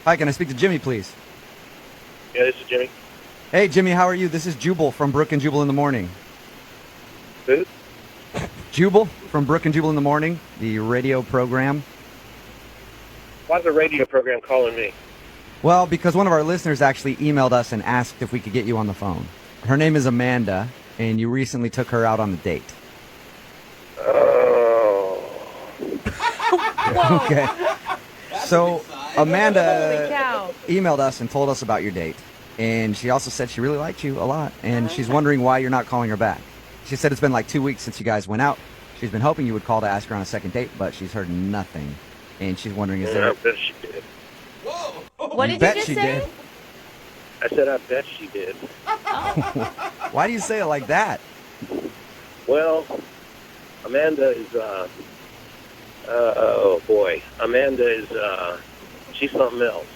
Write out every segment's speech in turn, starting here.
Hi, can I speak to Jimmy, please? Yeah, this is Jimmy. Hey, Jimmy, how are you? This is Jubal from Brook and Jubal in the Morning. Who? Jubal from Brook and Jubal in the Morning, the radio program. Why's the radio program calling me? Well, because one of our listeners actually emailed us and asked if we could get you on the phone. Her name is Amanda, and you recently took her out on a date. Oh. Okay. So Amanda emailed us and told us about your date. And she also said she really liked you a lot. And she's wondering why you're not calling her back. She said it's been like 2 weeks since you guys went out. She's been hoping you would call to ask her on a second date, but she's heard nothing. And she's wondering, is there... I bet she did. Whoa! What did you bet just she say? did. I said I bet she did. Why do you say it like that? Well, Amanda is, oh boy. Amanda is, she's something else.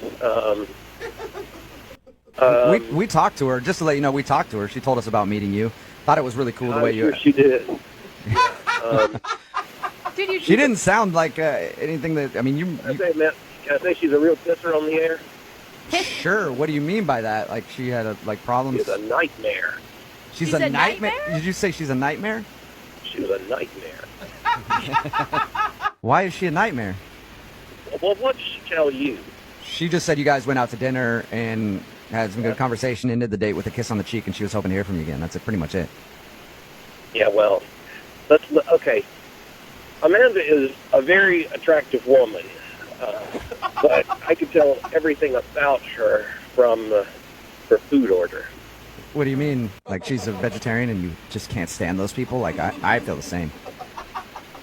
We talked to her, just to let you know, we talked to her. She told us about meeting you. Thought it was really cool the way you... Sure she did. She didn't sound like anything that... I mean, you... Can I say she's a real pisser on the air? Sure. What do you mean by that? Like she had problems? She's a nightmare. She's a nightmare? Did you say she's a nightmare? She was a nightmare. Why is she a nightmare? Well, what did she tell you? She just said you guys went out to dinner and had some good conversation, ended the date with a kiss on the cheek, and she was hoping to hear from you again. That's pretty much it. Yeah, well, okay. Amanda is a very attractive woman, but I could tell everything about her from her food order. What do you mean? Like she's a vegetarian and you just can't stand those people? Like I feel the same.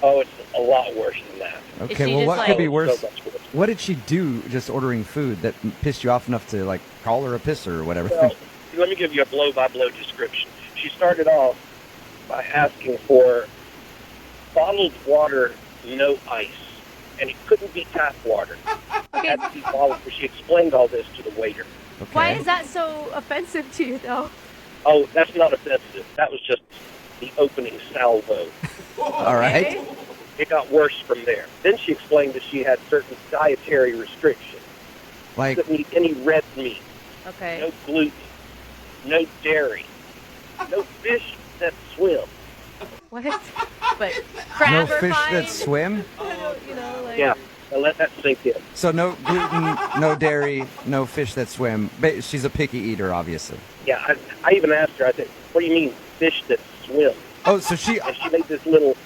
Oh, it's a lot worse than that. Okay, well, what could be worse? So much worse. What did she do just ordering food that pissed you off enough to, like, call her a pisser or whatever? Well, let me give you a blow-by-blow description. She started off by asking for bottled water, no ice, and it couldn't be tap water. It had to be bottled. She explained all this to the waiter. Okay. Why is that so offensive to you, though? Oh, that's not offensive. That was just the opening salvo. All right. It got worse from there. Then she explained that she had certain dietary restrictions. Like, She couldn't eat any red meat, Okay. no gluten, no dairy, no fish that swim. What? But crab no are fish fine. that swim? You know, like... Yeah, now let that sink in. So no gluten, no dairy, no fish that swim. She's a picky eater, obviously. Yeah, I even asked her, I said, what do you mean fish that swim? Oh, so she... And she made this little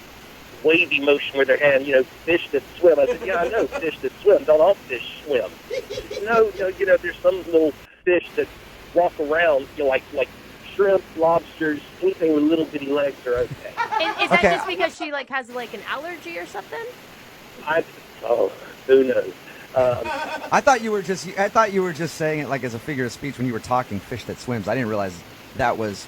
wavy motion with her hand, fish that swim. I said, yeah, I know fish that swim. Don't all fish swim? No, there's some little fish that walk around, like shrimp, lobsters, anything with little bitty legs are okay. Is that just because she has an allergy or something? Who knows? I thought you were just saying it like as a figure of speech when you were talking fish that swims. I didn't realize that was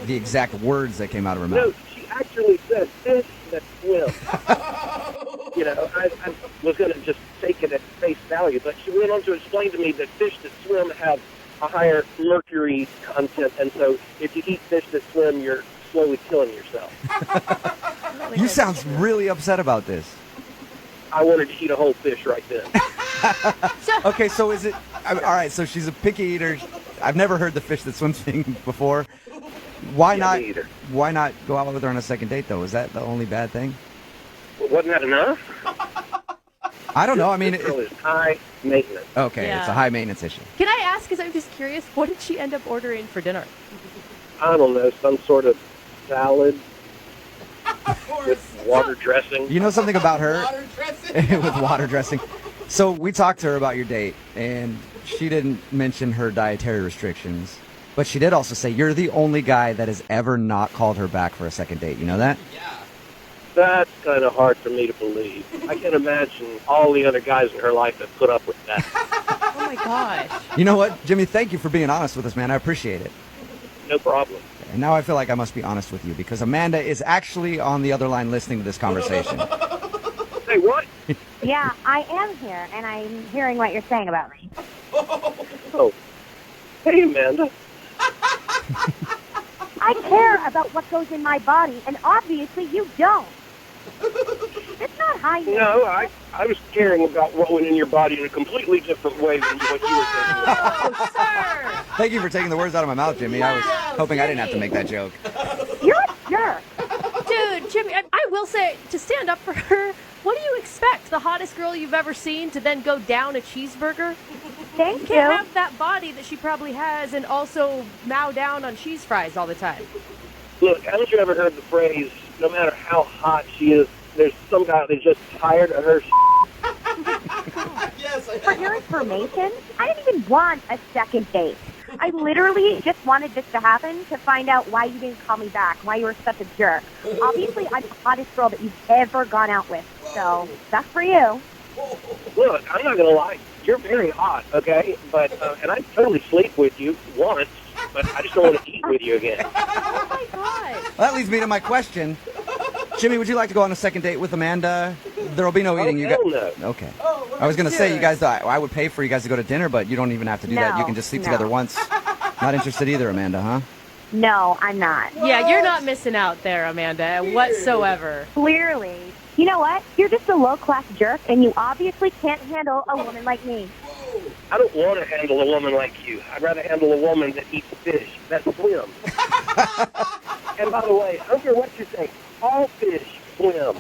the exact words that came out of her mouth. No, she actually said fish that swim. I was going to just take it at face value, but she went on to explain to me that fish that swim have a higher mercury content, and so if you eat fish that swim, you're slowly killing yourself. You sound really upset about this. I wanted to eat a whole fish right then. Okay, so is it... all right, so she's a picky eater. I've never heard the fish that swims thing before. Why not? Me either. Why not go out with her on a second date, though? Is that the only bad thing? Well, wasn't that enough? I don't know. I mean... This girl is high maintenance. Okay, Yeah. It's a high-maintenance issue. Can I ask, because I'm just curious, what did she end up ordering for dinner? I don't know, some sort of salad with water dressing. You know something about her? Water dressing. With water dressing. So we talked to her about your date, and she didn't mention her dietary restrictions. But she did also say you're the only guy that has ever not called her back for a second date. You know that? Yeah. That's kind of hard for me to believe. I can imagine all the other guys in her life that put up with that. Oh, my gosh. You know what, Jimmy? Thank you for being honest with us, man. I appreciate it. No problem. And now I feel like I must be honest with you because Amanda is actually on the other line listening to this conversation. Hey, what? Yeah, I am here, and I'm hearing what you're saying about me. Oh. Hey, Amanda. I care about what goes in my body, and obviously you don't. It's not hygiene. No, I was caring about what went in your body in a completely different way than what you were thinking. Oh, sir. Thank you for taking the words out of my mouth, Jimmy. I was Wow, hoping I didn't have to Jimmy. make that joke. You're a jerk. Dude, Jimmy, I will say, to stand up for her, what do you expect? The hottest girl you've ever seen to then go down a cheeseburger? Thank You you. can't have that body that she probably has and also mow down on cheese fries all the time. Look, haven't you ever heard the phrase, no matter how hot she is, there's some guy that's just tired of her For your information, I didn't even want a second date. I literally just wanted this to happen to find out why you didn't call me back, why you were such a jerk. Obviously, I'm the hottest girl that you've ever gone out with, so that's for you. Look, I'm not going to lie. You're very hot, okay? But and I'd totally sleep with you once, but I just don't want to eat with you again. Oh my god. Well, that leads me to my question. Jimmy, would you like to go on a second date with Amanda? There'll be no eating. Hell no. Okay. I was going to say, you guys, I would pay for you guys to go to dinner, but you don't even have to do that. No, You can just sleep no. together once. Not interested either, Amanda, huh? No, I'm not. Yeah, you're not missing out there, Amanda, whatsoever. Clearly. You know what? You're just a low-class jerk, and you obviously can't handle a woman like me. I don't want to handle a woman like you. I'd rather handle a woman that eats fish. That's swim. And by the way, I don't care what you think. All fish swim.